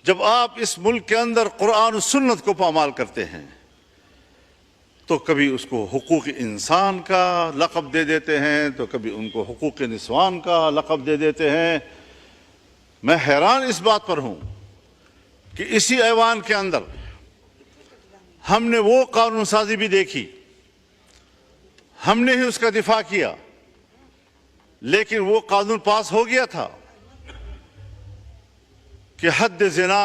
جب آپ اس ملک کے اندر قرآن و سنت کو پامال کرتے ہیں تو کبھی اس کو حقوق انسان کا لقب دے دیتے ہیں، تو کبھی ان کو حقوق نسوان کا لقب دے دیتے ہیں۔ میں حیران اس بات پر ہوں کہ اسی ایوان کے اندر ہم نے وہ قانون سازی بھی دیکھی، ہم نے ہی اس کا دفاع کیا، لیکن وہ قانون پاس ہو گیا تھا کہ حد زنا،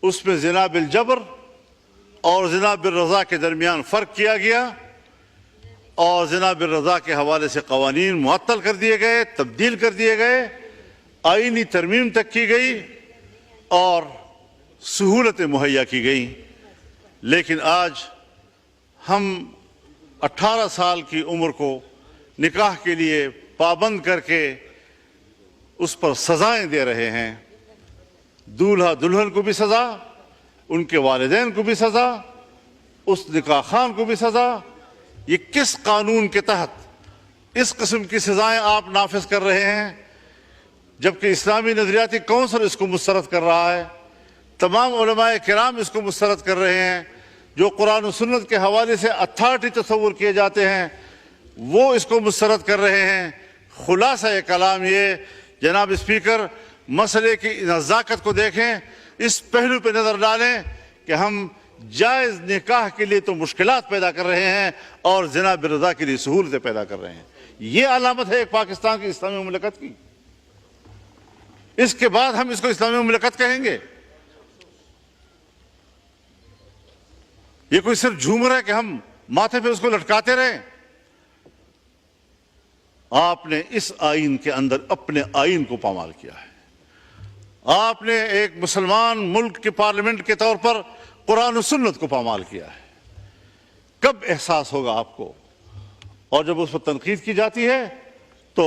اس میں زنا بالجبر اور زنا بالرضا کے درمیان فرق کیا گیا، اور زنا بالرضا کے حوالے سے قوانین معطل کر دیے گئے، تبدیل کر دیے گئے، آئینی ترمیم تک کی گئی اور سہولتیں مہیا کی گئیں۔ لیکن آج ہم 18 سال کی عمر کو نکاح کے لیے پابند کر کے اس پر سزائیں دے رہے ہیں۔ دولہا دلہن کو بھی سزا، ان کے والدین کو بھی سزا، اس نکاح خان کو بھی سزا۔ یہ کس قانون کے تحت اس قسم کی سزائیں آپ نافذ کر رہے ہیں؟ جبکہ اسلامی نظریاتی کونسل اس کو مسترد کر رہا ہے، تمام علماء کرام اس کو مسترد کر رہے ہیں، جو قرآن و سنت کے حوالے سے اتھارٹی تصور کیے جاتے ہیں وہ اس کو مسترد کر رہے ہیں۔ خلاصہ کلام یہ جناب اسپیکر، مسئلے کی نزاکت کو دیکھیں، اس پہلو پہ نظر ڈالیں کہ ہم جائز نکاح کے لیے تو مشکلات پیدا کر رہے ہیں اور زنا بالرضا کے لیے سہولتیں پیدا کر رہے ہیں۔ یہ علامت ہے ایک پاکستان کی اسلامی مملکت کی۔ اس کے بعد ہم اس کو اسلامی مملکت کہیں گے؟ یہ کوئی صرف جھومر ہے کہ ہم ماتھے پہ اس کو لٹکاتے رہیں؟ آپ نے اس آئین کے اندر اپنے آئین کو پامال کیا ہے۔ آپ نے ایک مسلمان ملک کے پارلیمنٹ کے طور پر قرآن و سنت کو پامال کیا ہے۔ کب احساس ہوگا آپ کو؟ اور جب اس پر تنقید کی جاتی ہے تو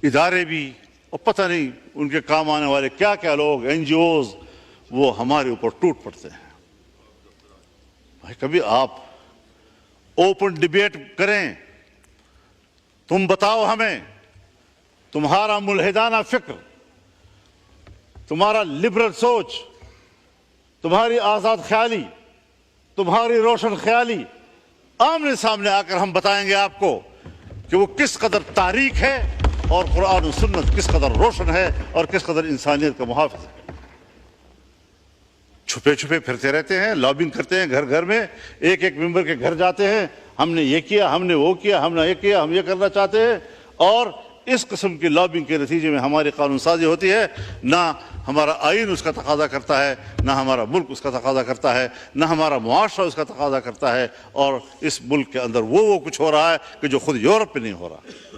ادارے بھی، اور پتہ نہیں ان کے کام آنے والے کیا کیا لوگ، این جی اوز، وہ ہمارے اوپر ٹوٹ پڑتے ہیں۔ بھائی کبھی آپ اوپن ڈیبیٹ کریں، تم بتاؤ ہمیں تمہارا ملحدانہ فکر، تمہارا لبرل سوچ، تمہاری آزاد خیالی، تمہاری روشن خیالی، آمنے سامنے آ کر ہم بتائیں گے آپ کو کہ وہ کس قدر تاریک ہے اور قرآن و سنت کس قدر روشن ہے اور کس قدر انسانیت کا محافظ ہے۔ چھپے چھپے پھرتے رہتے ہیں، لابنگ کرتے ہیں گھر گھر میں، ایک ایک ممبر کے گھر جاتے ہیں، ہم نے یہ کیا، ہم نے وہ کیا، ہم نے یہ کیا، ہم یہ کرنا چاہتے ہیں، اور اس قسم کی لابنگ کے نتیجے میں ہماری قانون سازی ہوتی ہے۔ نہ ہمارا آئین اس کا تقاضا کرتا ہے، نہ ہمارا ملک اس کا تقاضا کرتا ہے، نہ ہمارا معاشرہ اس کا تقاضا کرتا ہے، اور اس ملک کے اندر وہ کچھ ہو رہا ہے کہ جو خود یورپ میں نہیں ہو رہا۔